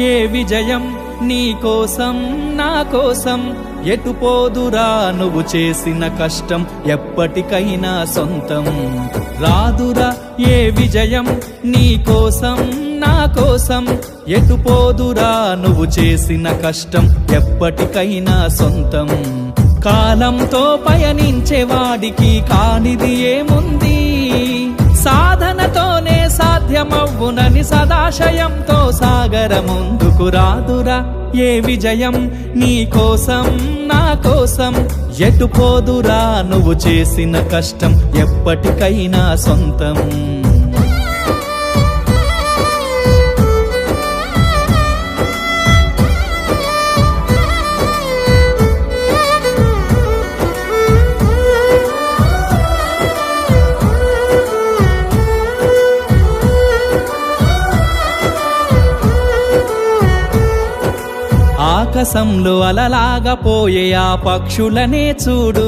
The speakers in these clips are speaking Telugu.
ఏ విజయం నీ కోసం నా కోసం ఎటు పోదురా నువ్వు చేసిన కష్టం ఎప్పటికైనా సొంతం రాదురా ఏ విజయం నీ కోసం నా కోసం ఎటు పోదురా నువ్వు చేసిన కష్టం ఎప్పటికైనా సొంతం కాలంతో పయనించే వాడికి కానిది ఏముంది సాధనతోనే సాధ్యమవ్వునని సదాశయంతో సాగర ముందుకు రాదురా ఏ విజయం నీ కోసం నా కోసం ఎటు పోదురా నువ్వు చేసిన కష్టం ఎప్పటికైనా సొంతం ఆకాశంలో అలలాగా పోయే ఆ పక్షులనే చూడు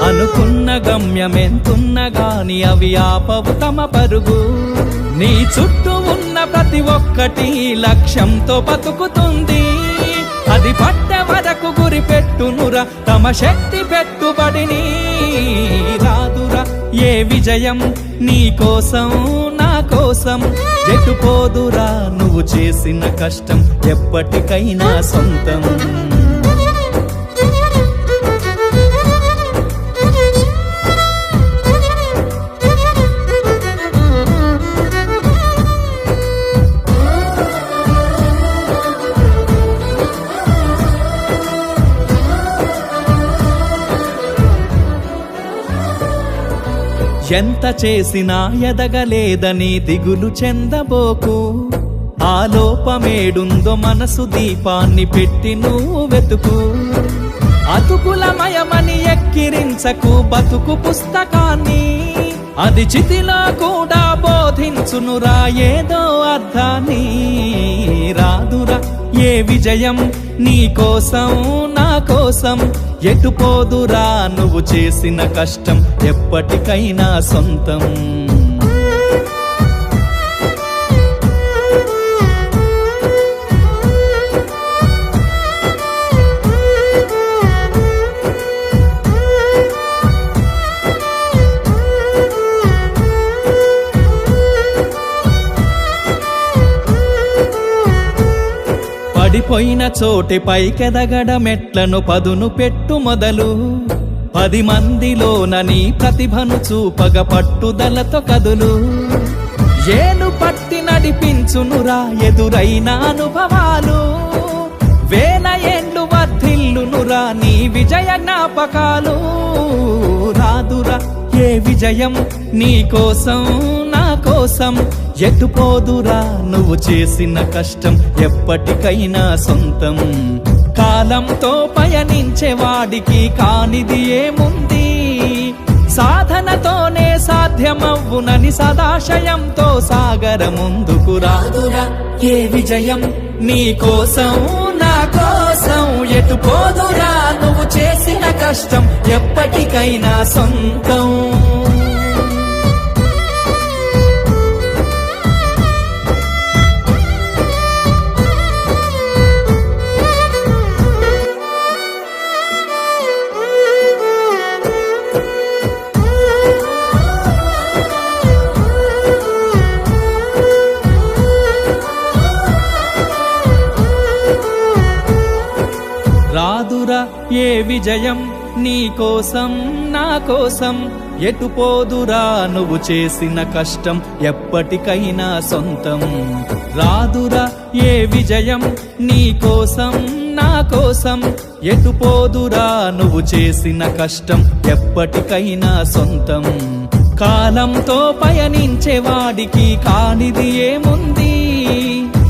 అనుకున్న గమ్యమెంతున్న గాని అవి ఆపవు తమ పరుగు నీ చుట్టూ ఉన్న ప్రతి ఒక్కటి లక్ష్యంతో బతుకుతుంది అది పట్టే వరకు గురి పెట్టునురా తమ శక్తి పెట్టుబడిని రాదురా ఏ విజయం నీ కోసం నా కోసం ఎటు పోదురా నువ్వు చేసిన కష్టం ఎప్పటికైనా సొంతం ఎంత చేసినా ఎదగలేదని దిగులు చెందబోకు ఆ లోపమేడుందో మనసు దీపాన్ని పెట్టి నువ్వు వెతుకు అతుకులమయమని ఎక్కిరించకు బతుకు పుస్తకాన్ని అది చితిలో కూడా బోధించునురా ఏదో అర్థాన్ని రాదురా ఏ విజయం నీ కోసం నా కోసం ఎటు పోదురా నువ్వు చేసిన కష్టం ఎప్పటికైనా సొంతం పడిపోయిన చోటి పైకెదగడ మెట్లను పదును పెట్టు మొదలు 10 మందిలోన నీ ప్రతిభను చూపగ పట్టుదలతో కదులు ఏలు పట్టి నడిపించునురా ఎదురైన అనుభవాలు వేల ఏండ్లు వర్ధిల్లునురా నీ విజయ జ్ఞాపకాలు రాదురా ఏ విజయం నీ కోసం నా కోసం ఎటు పోదురా నువ్వు చేసిన కష్టం ఎప్పటికైనా సొంతం కాలంతో పయనించే వాడికి కానిది ఏముంది సాధనతోనే సాధ్యమవ్వునని సదాశయంతో సాగర ముందుకు రాదురా ఏ విజయం నీ కోసం నా కోసం ఎటు పోదురా నువ్వు చేసిన కష్టం ఎప్పటికైనా సొంతం రాదురా ఏ విజయం నీ కోసం నా కోసం ఎటు పోదురా నువ్వు చేసిన కష్టం ఎప్పటికైనా సొంతం రాదురా ఏ విజయం నీ కోసం నా కోసం ఎటు పోదురా నువ్వు చేసిన కష్టం ఎప్పటికైనా సొంతం కాలంతో పయనించే వాడికి కానిది ఏముంది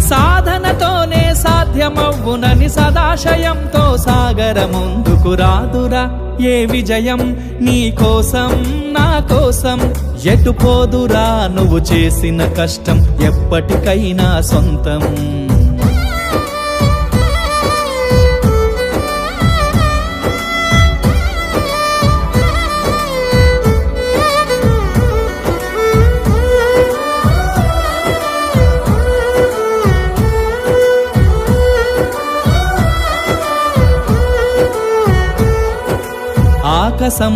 సాధనతోనే సాధ్యమవ్వునని సదాశయంతో సాగర ముందుకు రాదురా ఏ విజయం నీ కోసం నా కోసం ఎటు పోదురా నువ్వు చేసిన కష్టం ఎప్పటికైనా సొంతం సాహసం